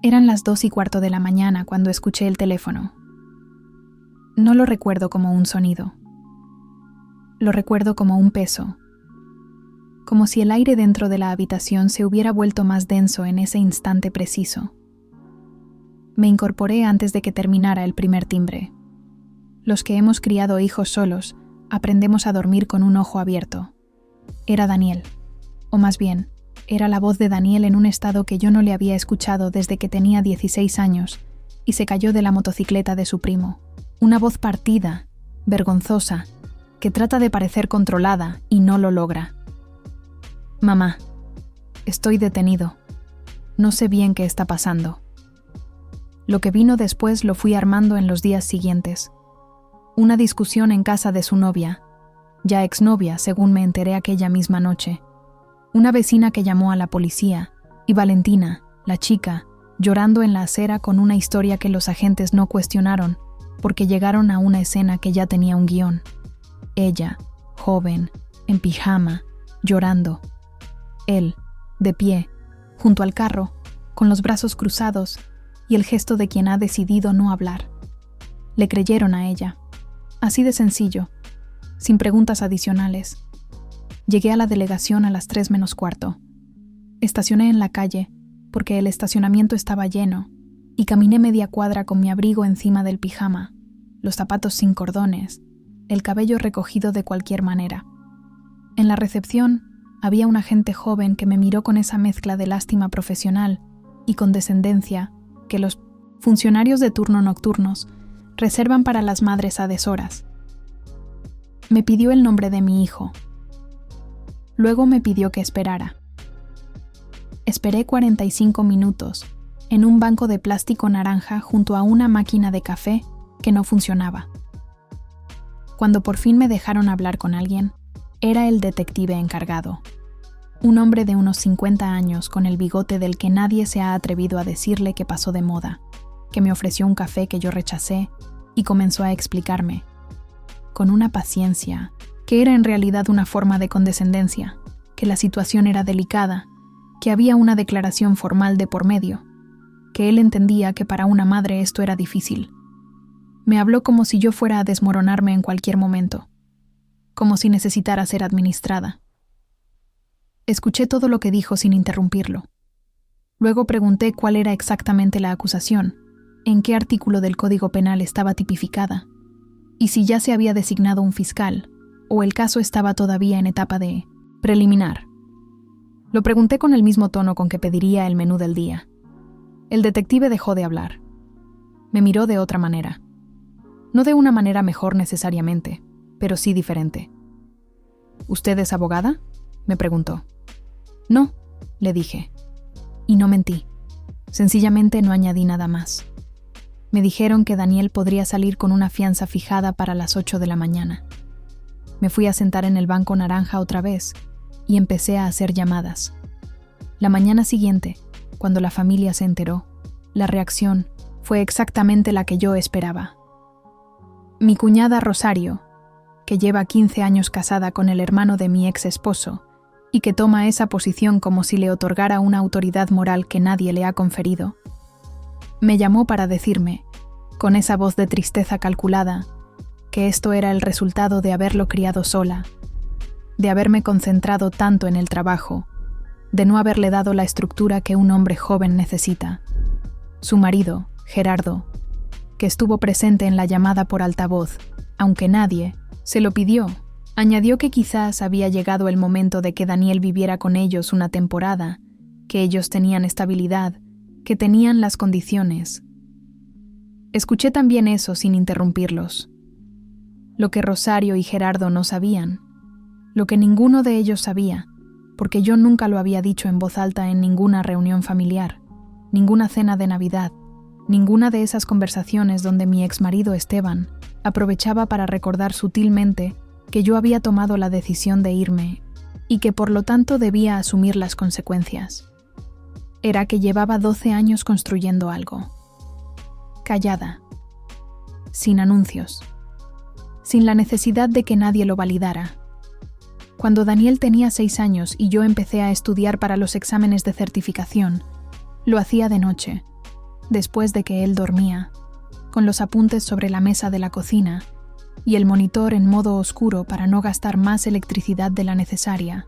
Eran las 2:15 de la mañana cuando escuché el teléfono. No lo recuerdo como un sonido. Lo recuerdo como un peso. Como si el aire dentro de la habitación se hubiera vuelto más denso en ese instante preciso. Me incorporé antes de que terminara el primer timbre. Los que hemos criado hijos solos, aprendemos a dormir con un ojo abierto. Era Daniel, o más bien, era la voz de Daniel en un estado que yo no le había escuchado desde que tenía 16 años y se cayó de la motocicleta de su primo. Una voz partida, vergonzosa, que trata de parecer controlada y no lo logra. Mamá, estoy detenido. No sé bien qué está pasando. Lo que vino después lo fui armando en los días siguientes. Una discusión en casa de su novia, ya exnovia según me enteré aquella misma noche. Una vecina que llamó a la policía y Valentina, la chica, llorando en la acera con una historia que los agentes no cuestionaron porque llegaron a una escena que ya tenía un guión. Ella, joven, en pijama, llorando. Él, de pie, junto al carro, con los brazos cruzados y el gesto de quien ha decidido no hablar. Le creyeron a ella. Así de sencillo, sin preguntas adicionales. Llegué a la delegación a las 3:45. Estacioné en la calle, porque el estacionamiento estaba lleno, y caminé media cuadra con mi abrigo encima del pijama, los zapatos sin cordones, el cabello recogido de cualquier manera. En la recepción había un agente joven que me miró con esa mezcla de lástima profesional y condescendencia que los funcionarios de turno nocturnos reservan para las madres a deshoras. Me pidió el nombre de mi hijo. Luego me pidió que esperara. Esperé 45 minutos en un banco de plástico naranja junto a una máquina de café que no funcionaba. Cuando por fin me dejaron hablar con alguien, era el detective encargado. Un hombre de unos 50 años con el bigote del que nadie se ha atrevido a decirle que pasó de moda, que me ofreció un café que yo rechacé y comenzó a explicarme, con una paciencia, que era en realidad una forma de condescendencia, que la situación era delicada, que había una declaración formal de por medio, que él entendía que para una madre esto era difícil. Me habló como si yo fuera a desmoronarme en cualquier momento, como si necesitara ser administrada. Escuché todo lo que dijo sin interrumpirlo. Luego pregunté cuál era exactamente la acusación, en qué artículo del Código Penal estaba tipificada, y si ya se había designado un fiscal, o el caso estaba todavía en etapa de preliminar. Lo pregunté con el mismo tono con que pediría el menú del día. El detective dejó de hablar. Me miró de otra manera. No de una manera mejor necesariamente, pero sí diferente. ¿Usted es abogada?, me preguntó. No, le dije. Y no mentí. Sencillamente no añadí nada más. Me dijeron que Daniel podría salir con una fianza fijada para las 8 de la mañana. Me fui a sentar en el banco naranja otra vez y empecé a hacer llamadas. La mañana siguiente, cuando la familia se enteró, la reacción fue exactamente la que yo esperaba. Mi cuñada Rosario, que lleva 15 años casada con el hermano de mi ex esposo y que toma esa posición como si le otorgara una autoridad moral que nadie le ha conferido, me llamó para decirme, con esa voz de tristeza calculada, que esto era el resultado de haberlo criado sola, de haberme concentrado tanto en el trabajo, de no haberle dado la estructura que un hombre joven necesita. Su marido, Gerardo, que estuvo presente en la llamada por altavoz, aunque nadie se lo pidió, añadió que quizás había llegado el momento de que Daniel viviera con ellos una temporada, que ellos tenían estabilidad, que tenían las condiciones. Escuché también eso sin interrumpirlos. Lo que Rosario y Gerardo no sabían, lo que ninguno de ellos sabía, porque yo nunca lo había dicho en voz alta en ninguna reunión familiar, ninguna cena de Navidad, ninguna de esas conversaciones donde mi exmarido Esteban aprovechaba para recordar sutilmente que yo había tomado la decisión de irme y que por lo tanto debía asumir las consecuencias. Era que llevaba 12 años construyendo algo. Callada, sin anuncios, sin la necesidad de que nadie lo validara. Cuando Daniel tenía 6 años y yo empecé a estudiar para los exámenes de certificación, lo hacía de noche, después de que él dormía, con los apuntes sobre la mesa de la cocina y el monitor en modo oscuro para no gastar más electricidad de la necesaria.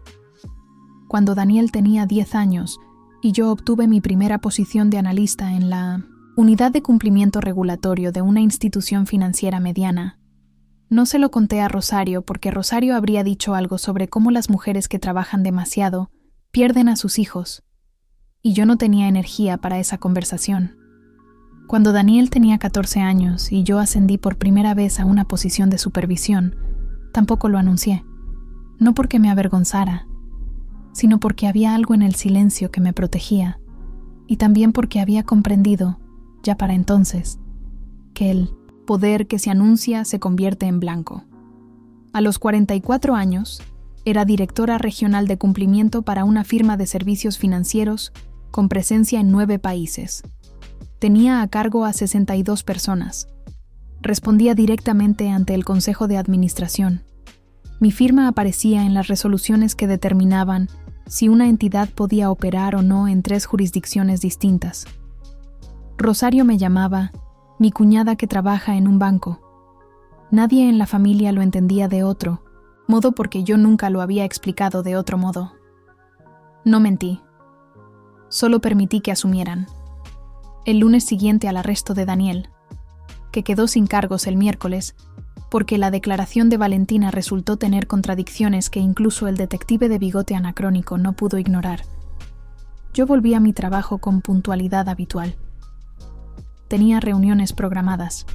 Cuando Daniel tenía 10 años y yo obtuve mi primera posición de analista en la unidad de cumplimiento regulatorio de una institución financiera mediana. No se lo conté a Rosario porque Rosario habría dicho algo sobre cómo las mujeres que trabajan demasiado pierden a sus hijos, y yo no tenía energía para esa conversación. Cuando Daniel tenía 14 años y yo ascendí por primera vez a una posición de supervisión, tampoco lo anuncié, no porque me avergonzara, sino porque había algo en el silencio que me protegía, y también porque había comprendido, ya para entonces, que el poder que se anuncia se convierte en blanco. A los 44 años, era directora regional de cumplimiento para una firma de servicios financieros con presencia en 9 países. Tenía a cargo a 62 personas. Respondía directamente ante el Consejo de Administración. Mi firma aparecía en las resoluciones que determinaban si una entidad podía operar o no en 3 jurisdicciones distintas. Rosario me llamaba mi cuñada que trabaja en un banco. Nadie en la familia lo entendía de otro modo porque yo nunca lo había explicado de otro modo. No mentí. Solo permití que asumieran. El lunes siguiente al arresto de Daniel, que quedó sin cargos el miércoles, porque la declaración de Valentina resultó tener contradicciones que incluso el detective de bigote anacrónico no pudo ignorar. Yo volví a mi trabajo con puntualidad habitual. Tenía reuniones programadas.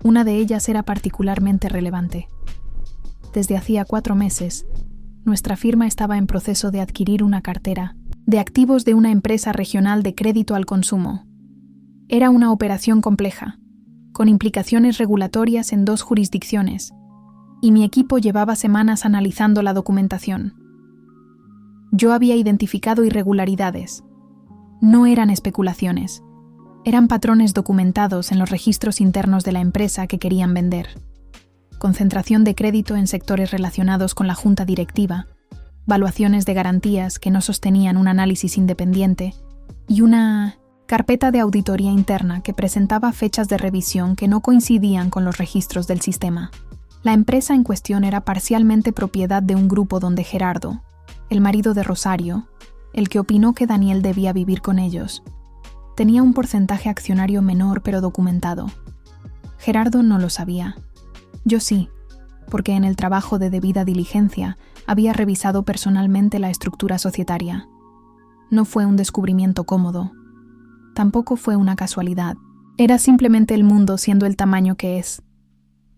Una de ellas era particularmente relevante. Desde hacía 4 meses, nuestra firma estaba en proceso de adquirir una cartera de activos de una empresa regional de crédito al consumo. Era una operación compleja, con implicaciones regulatorias en 2 jurisdicciones, y mi equipo llevaba semanas analizando la documentación. Yo había identificado irregularidades. No eran especulaciones. Eran patrones documentados en los registros internos de la empresa que querían vender. Concentración de crédito en sectores relacionados con la junta directiva, valuaciones de garantías que no sostenían un análisis independiente y una carpeta de auditoría interna que presentaba fechas de revisión que no coincidían con los registros del sistema. La empresa en cuestión era parcialmente propiedad de un grupo donde Gerardo, el marido de Rosario, el que opinó que Daniel debía vivir con ellos, tenía un porcentaje accionario menor pero documentado. Gerardo no lo sabía. Yo sí, porque en el trabajo de debida diligencia había revisado personalmente la estructura societaria. No fue un descubrimiento cómodo. Tampoco fue una casualidad. Era simplemente el mundo siendo el tamaño que es.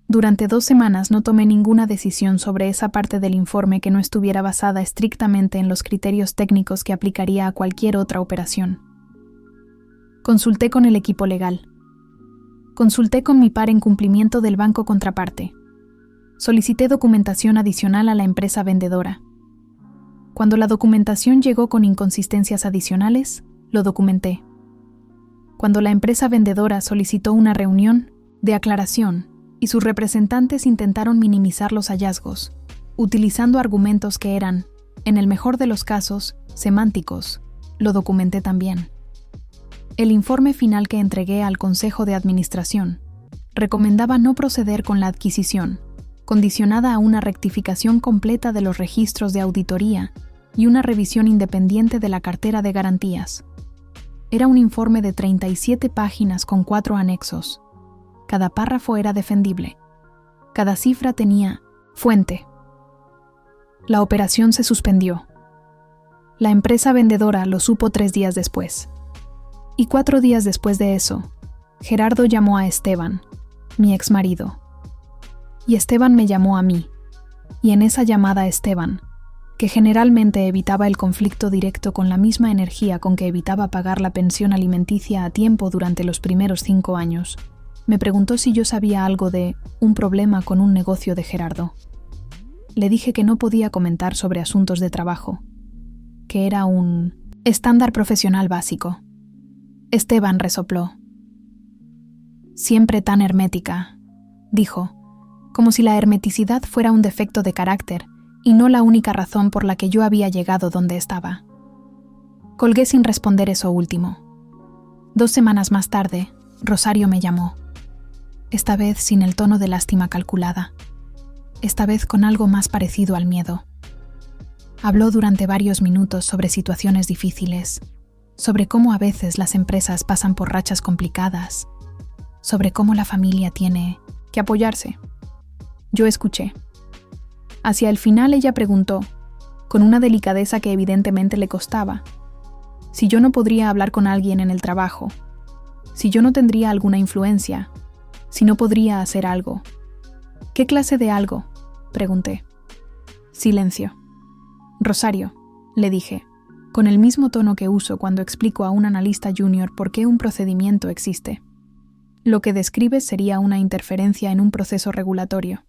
Durante 2 semanas no tomé ninguna decisión sobre esa parte del informe que no estuviera basada estrictamente en los criterios técnicos que aplicaría a cualquier otra operación. Consulté con el equipo legal. Consulté con mi par en cumplimiento del banco contraparte. Solicité documentación adicional a la empresa vendedora. Cuando la documentación llegó con inconsistencias adicionales, lo documenté. Cuando la empresa vendedora solicitó una reunión de aclaración y sus representantes intentaron minimizar los hallazgos, utilizando argumentos que eran, en el mejor de los casos, semánticos, lo documenté también. El informe final que entregué al Consejo de Administración recomendaba no proceder con la adquisición, condicionada a una rectificación completa de los registros de auditoría y una revisión independiente de la cartera de garantías. Era un informe de 37 páginas con 4 anexos. Cada párrafo era defendible. Cada cifra tenía fuente. La operación se suspendió. La empresa vendedora lo supo 3 días después. Y 4 días después de eso, Gerardo llamó a Esteban, mi exmarido. Y Esteban me llamó a mí. Y en esa llamada Esteban, que generalmente evitaba el conflicto directo con la misma energía con que evitaba pagar la pensión alimenticia a tiempo durante los primeros 5 años, me preguntó si yo sabía algo de un problema con un negocio de Gerardo. Le dije que no podía comentar sobre asuntos de trabajo, que era un estándar profesional básico. Esteban resopló. Siempre tan hermética, dijo, como si la hermeticidad fuera un defecto de carácter y no la única razón por la que yo había llegado donde estaba. Colgué sin responder eso último. 2 semanas más tarde, Rosario me llamó. Esta vez sin el tono de lástima calculada. Esta vez con algo más parecido al miedo. Habló durante varios minutos sobre situaciones difíciles, sobre cómo a veces las empresas pasan por rachas complicadas, sobre cómo la familia tiene que apoyarse. Yo escuché. Hacia el final ella preguntó, con una delicadeza que evidentemente le costaba, si yo no podría hablar con alguien en el trabajo, si yo no tendría alguna influencia, si no podría hacer algo. ¿Qué clase de algo?, pregunté. Silencio. Rosario, le dije, con el mismo tono que uso cuando explico a un analista junior por qué un procedimiento existe. Lo que describes sería una interferencia en un proceso regulatorio.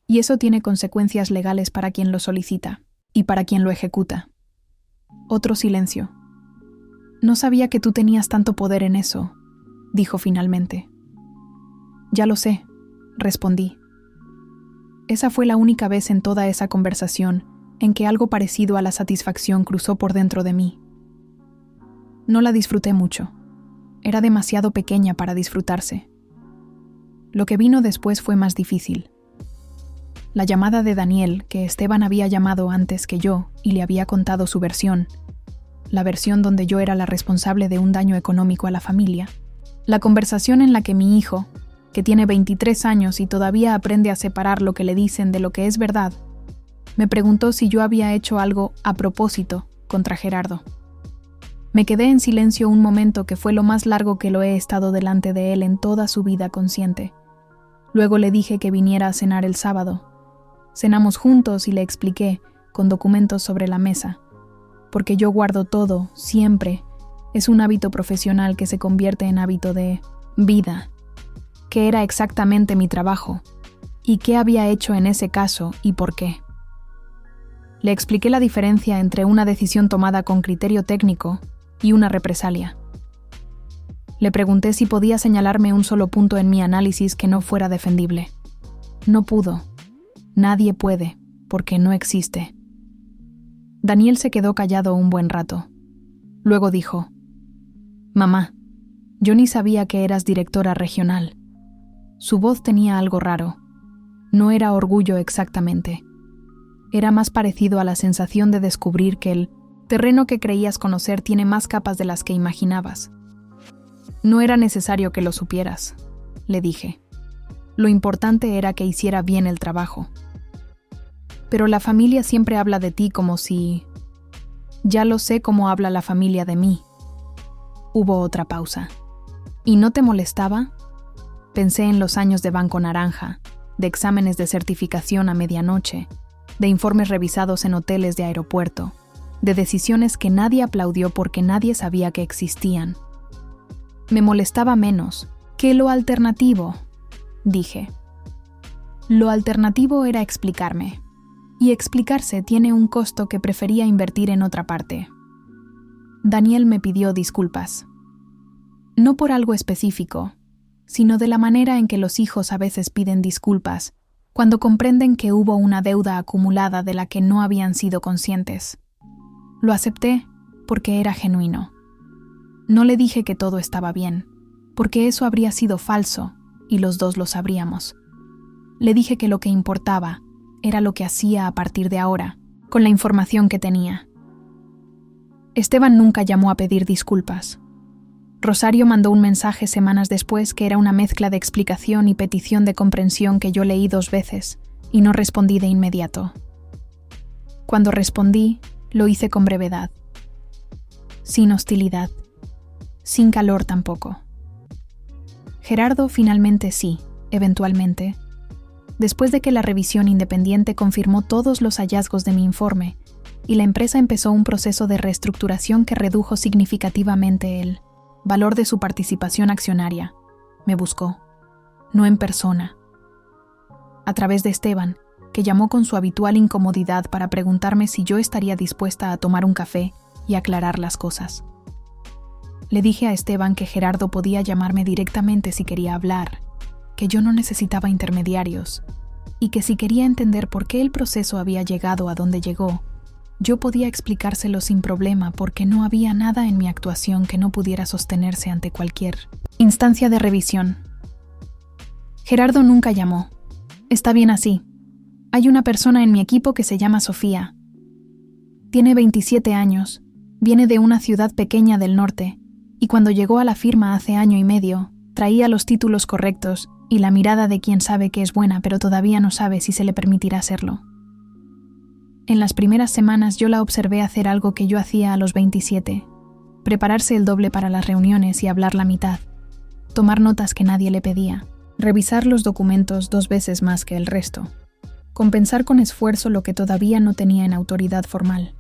Y eso tiene consecuencias legales para quien lo solicita y para quien lo ejecuta. Otro silencio. No sabía que tú tenías tanto poder en eso, dijo finalmente. Ya lo sé, respondí. Esa fue la única vez en toda esa conversación en que algo parecido a la satisfacción cruzó por dentro de mí. No la disfruté mucho. Era demasiado pequeña para disfrutarse. Lo que vino después fue más difícil. La llamada de Daniel, que Esteban había llamado antes que yo y le había contado su versión, la versión donde yo era la responsable de un daño económico a la familia, la conversación en la que mi hijo, que tiene 23 años y todavía aprende a separar lo que le dicen de lo que es verdad, me preguntó si yo había hecho algo a propósito contra Gerardo. Me quedé en silencio un momento que fue lo más largo que lo he estado delante de él en toda su vida consciente. Luego le dije que viniera a cenar el sábado. Cenamos juntos y le expliqué, con documentos sobre la mesa, porque yo guardo todo, siempre. Es un hábito profesional que se convierte en hábito de vida, qué era exactamente mi trabajo, y qué había hecho en ese caso y por qué. Le expliqué la diferencia entre una decisión tomada con criterio técnico y una represalia. Le pregunté si podía señalarme un solo punto en mi análisis que no fuera defendible. No pudo. Nadie puede, porque no existe. Daniel se quedó callado un buen rato. Luego dijo, «Mamá, yo ni sabía que eras directora regional». Su voz tenía algo raro. No era orgullo exactamente. Era más parecido a la sensación de descubrir que el terreno que creías conocer tiene más capas de las que imaginabas. No era necesario que lo supieras, le dije. Lo importante era que hiciera bien el trabajo. Pero la familia siempre habla de ti como si... Ya lo sé cómo habla la familia de mí. Hubo otra pausa. ¿Y no te molestaba? Pensé en los años de Banco Naranja, de exámenes de certificación a medianoche, de informes revisados en hoteles de aeropuerto, de decisiones que nadie aplaudió porque nadie sabía que existían. Me molestaba menos que lo alternativo, dije. Lo alternativo era explicarme, y explicarse tiene un costo que prefería invertir en otra parte. Daniel me pidió disculpas. No por algo específico, sino de la manera en que los hijos a veces piden disculpas cuando comprenden que hubo una deuda acumulada de la que no habían sido conscientes. Lo acepté porque era genuino. No le dije que todo estaba bien, porque eso habría sido falso y los dos lo sabríamos. Le dije que lo que importaba era lo que hacía a partir de ahora, con la información que tenía. Esteban nunca llamó a pedir disculpas. Rosario mandó un mensaje semanas después que era una mezcla de explicación y petición de comprensión que yo leí 2 veces y no respondí de inmediato. Cuando respondí, lo hice con brevedad. Sin hostilidad. Sin calor tampoco. Gerardo finalmente sí, eventualmente. Después de que la revisión independiente confirmó todos los hallazgos de mi informe y la empresa empezó un proceso de reestructuración que redujo significativamente el valor de su participación accionaria, me buscó, no en persona. A través de Esteban, que llamó con su habitual incomodidad para preguntarme si yo estaría dispuesta a tomar un café y aclarar las cosas. Le dije a Esteban que Gerardo podía llamarme directamente si quería hablar, que yo no necesitaba intermediarios, y que si quería entender por qué el proceso había llegado a donde llegó, Yo podía explicárselo sin problema porque no había nada en mi actuación que no pudiera sostenerse ante cualquier instancia de revisión. Gerardo nunca llamó. Está bien así. Hay una persona en mi equipo que se llama Sofía. Tiene 27 años, viene de una ciudad pequeña del norte, y cuando llegó a la firma hace año y medio, traía los títulos correctos y la mirada de quien sabe que es buena pero todavía no sabe si se le permitirá serlo. En las primeras semanas yo la observé hacer algo que yo hacía a los 27, prepararse el doble para las reuniones y hablar la mitad, tomar notas que nadie le pedía, revisar los documentos 2 veces más que el resto, compensar con esfuerzo lo que todavía no tenía en autoridad formal.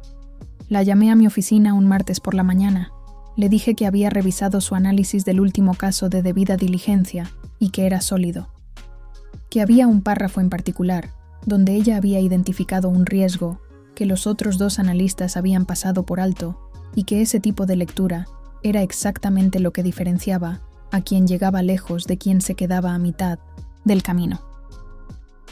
La llamé a mi oficina un martes por la mañana, le dije que había revisado su análisis del último caso de debida diligencia y que era sólido, que había un párrafo en particular donde ella había identificado un riesgo que los otros 2 analistas habían pasado por alto y que ese tipo de lectura era exactamente lo que diferenciaba a quien llegaba lejos de quien se quedaba a mitad del camino.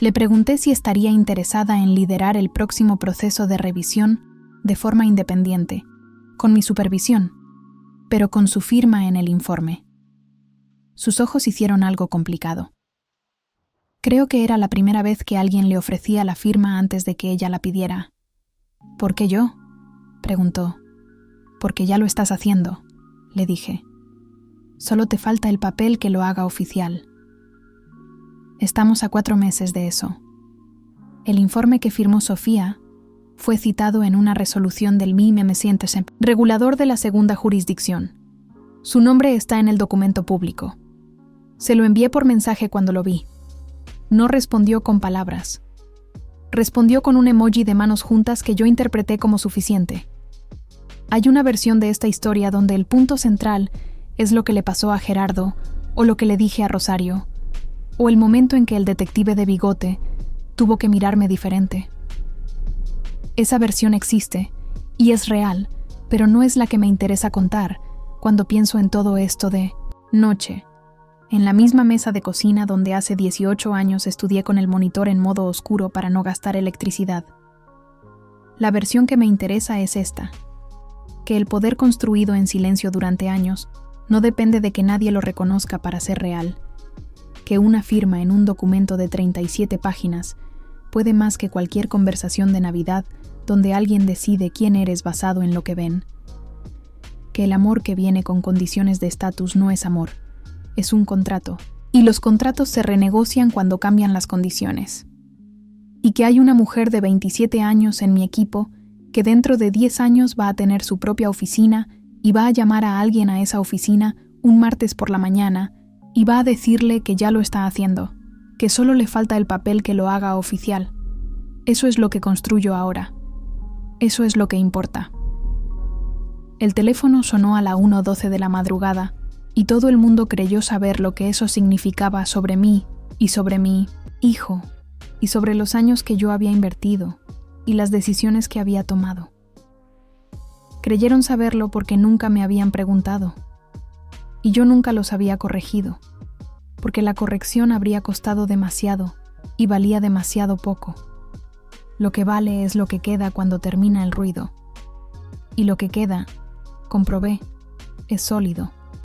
Le pregunté si estaría interesada en liderar el próximo proceso de revisión de forma independiente, con mi supervisión, pero con su firma en el informe. Sus ojos hicieron algo complicado. Creo que era la primera vez que alguien le ofrecía la firma antes de que ella la pidiera. ¿Por qué yo?, preguntó. Porque ya lo estás haciendo, le dije. Solo te falta el papel que lo haga oficial. Estamos a 4 meses de eso. El informe que firmó Sofía fue citado en una resolución del MIME-MSIENTESEM, regulador de la segunda jurisdicción. Su nombre está en el documento público. Se lo envié por mensaje cuando lo vi. No respondió con palabras. Respondió con un emoji de manos juntas que yo interpreté como suficiente. Hay una versión de esta historia donde el punto central es lo que le pasó a Gerardo, o lo que le dije a Rosario, o el momento en que el detective de bigote tuvo que mirarme diferente. Esa versión existe, y es real, pero no es la que me interesa contar cuando pienso en todo esto de noche, en la misma mesa de cocina donde hace 18 años estudié con el monitor en modo oscuro para no gastar electricidad. La versión que me interesa es esta, que el poder construido en silencio durante años no depende de que nadie lo reconozca para ser real, que una firma en un documento de 37 páginas puede más que cualquier conversación de Navidad donde alguien decide quién eres basado en lo que ven, que el amor que viene con condiciones de estatus no es amor, es un contrato, y los contratos se renegocian cuando cambian las condiciones. Y que hay una mujer de 27 años en mi equipo que dentro de 10 años va a tener su propia oficina y va a llamar a alguien a esa oficina un martes por la mañana y va a decirle que ya lo está haciendo, que solo le falta el papel que lo haga oficial. Eso es lo que construyo ahora. Eso es lo que importa. El teléfono sonó a la 1:12 de la madrugada y todo el mundo creyó saber lo que eso significaba sobre mí y sobre mi hijo y sobre los años que yo había invertido y las decisiones que había tomado. Creyeron saberlo porque nunca me habían preguntado y yo nunca los había corregido, porque la corrección habría costado demasiado y valía demasiado poco. Lo que vale es lo que queda cuando termina el ruido, y lo que queda, comprobé, es sólido.